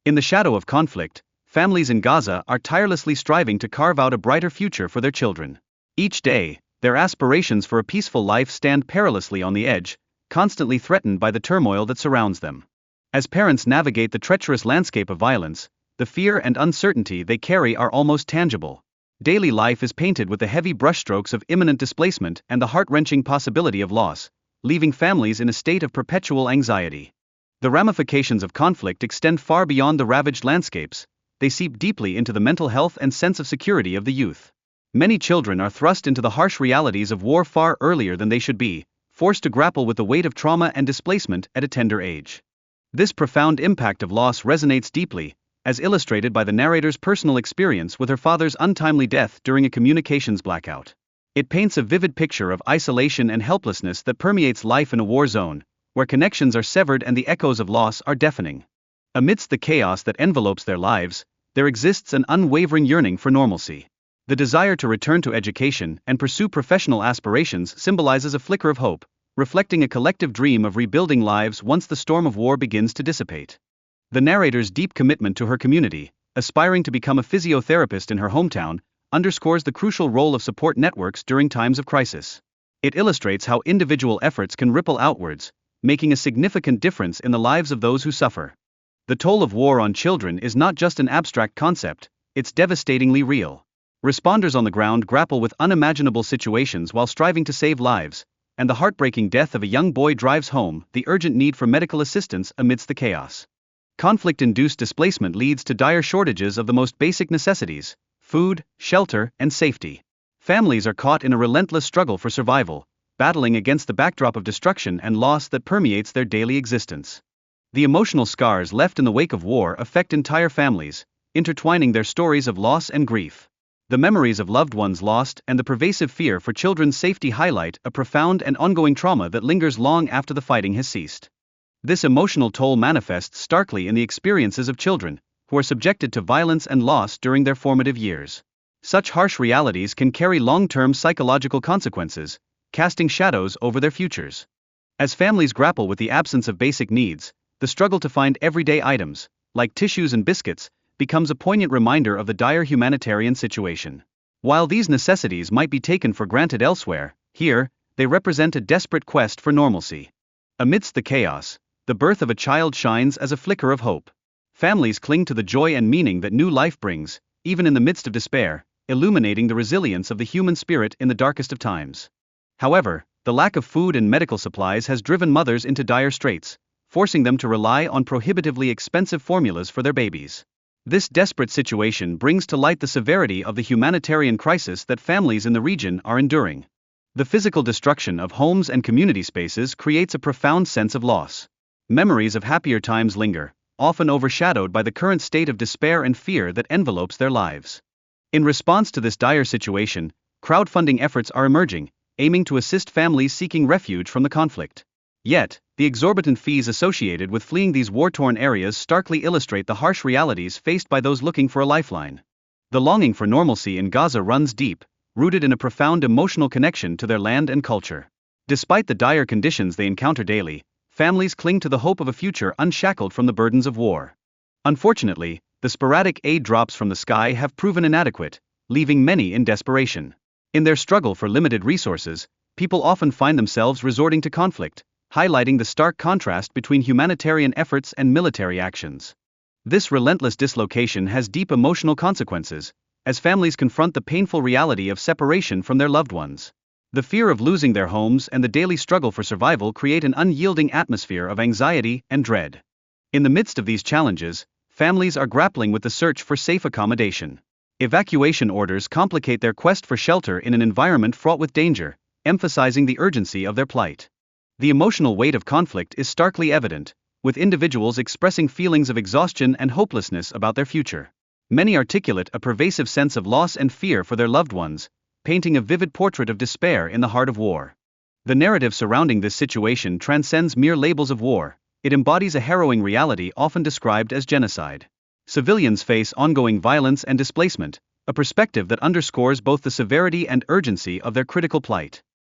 In the shadow of conflict, families in Gaza are tirelessly striving to carve out a brighter future for their children. Each day, their aspirations for a peaceful life stand perilously on the edge, constantly threatened by the turmoil that surrounds them. As parents navigate the treacherous landscape of violence, the fear and uncertainty they carry are almost tangible. Daily life is painted with the heavy brushstrokes of imminent displacement and the heart-wrenching possibility of loss, leaving families in a state of perpetual anxiety. The ramifications of conflict extend far beyond the ravaged landscapes. They seep deeply into the mental health and sense of security of the youth. Many children are thrust into the harsh realities of war far earlier than they should be, forced to grapple with the weight of trauma and displacement at a tender age. This profound impact of loss resonates deeply, as illustrated by the narrator's personal experience with her father's untimely death during a communications blackout. It paints a vivid picture of isolation and helplessness that permeates life in a war zone, where connections are severed and the echoes of loss are deafening. Amidst the chaos that envelopes their lives, there exists an unwavering yearning for normalcy. The desire to return to education and pursue professional aspirations symbolizes a flicker of hope, reflecting a collective dream of rebuilding lives once the storm of war begins to dissipate. The narrator's deep commitment to her community, aspiring to become a physiotherapist in her hometown, underscores the crucial role of support networks during times of crisis. It illustrates how individual efforts can ripple outwards, making a significant difference in the lives of those who suffer. The toll of war on children is not just an abstract concept, it's devastatingly real. Responders on the ground grapple with unimaginable situations while striving to save lives, and the heartbreaking death of a young boy drives home the urgent need for medical assistance amidst the chaos. Conflict-induced displacement leads to dire shortages of the most basic necessities: food, shelter, and safety. Families are caught in a relentless struggle for survival, battling against the backdrop of destruction and loss that permeates their daily existence. The emotional scars left in the wake of war affect entire families, intertwining their stories of loss and grief. The memories of loved ones lost and the pervasive fear for children's safety highlight a profound and ongoing trauma that lingers long after the fighting has ceased. This emotional toll manifests starkly in the experiences of children, who are subjected to violence and loss during their formative years. Such harsh realities can carry long-term psychological consequences, casting shadows over their futures. As families grapple with the absence of basic needs, the struggle to find everyday items, like tissues and biscuits, becomes a poignant reminder of the dire humanitarian situation. While these necessities might be taken for granted elsewhere, here, they represent a desperate quest for normalcy. Amidst the chaos, the birth of a child shines as a flicker of hope. Families cling to the joy and meaning that new life brings, even in the midst of despair, illuminating the resilience of the human spirit in the darkest of times. However, the lack of food and medical supplies has driven mothers into dire straits, forcing them to rely on prohibitively expensive formulas for their babies. This desperate situation brings to light the severity of the humanitarian crisis that families in the region are enduring. The physical destruction of homes and community spaces creates a profound sense of loss. Memories of happier times linger, often overshadowed by the current state of despair and fear that envelopes their lives. In response to this dire situation, crowdfunding efforts are emerging, aiming to assist families seeking refuge from the conflict. Yet, the exorbitant fees associated with fleeing these war-torn areas starkly illustrate the harsh realities faced by those looking for a lifeline. The longing for normalcy in Gaza runs deep, rooted in a profound emotional connection to their land and culture. Despite the dire conditions they encounter daily, families cling to the hope of a future unshackled from the burdens of war. Unfortunately, the sporadic aid drops from the sky have proven inadequate, leaving many in desperation. In their struggle for limited resources, people often find themselves resorting to conflict, highlighting the stark contrast between humanitarian efforts and military actions. This relentless dislocation has deep emotional consequences, as families confront the painful reality of separation from their loved ones. The fear of losing their homes and the daily struggle for survival create an unyielding atmosphere of anxiety and dread. In the midst of these challenges, families are grappling with the search for safe accommodation. Evacuation orders complicate their quest for shelter in an environment fraught with danger, emphasizing the urgency of their plight. The emotional weight of conflict is starkly evident, with individuals expressing feelings of exhaustion and hopelessness about their future. Many articulate a pervasive sense of loss and fear for their loved ones, painting a vivid portrait of despair in the heart of war. The narrative surrounding this situation transcends mere labels of war. It embodies a harrowing reality often described as genocide. Civilians face ongoing violence and displacement, a perspective that underscores both the severity and urgency of their critical plight.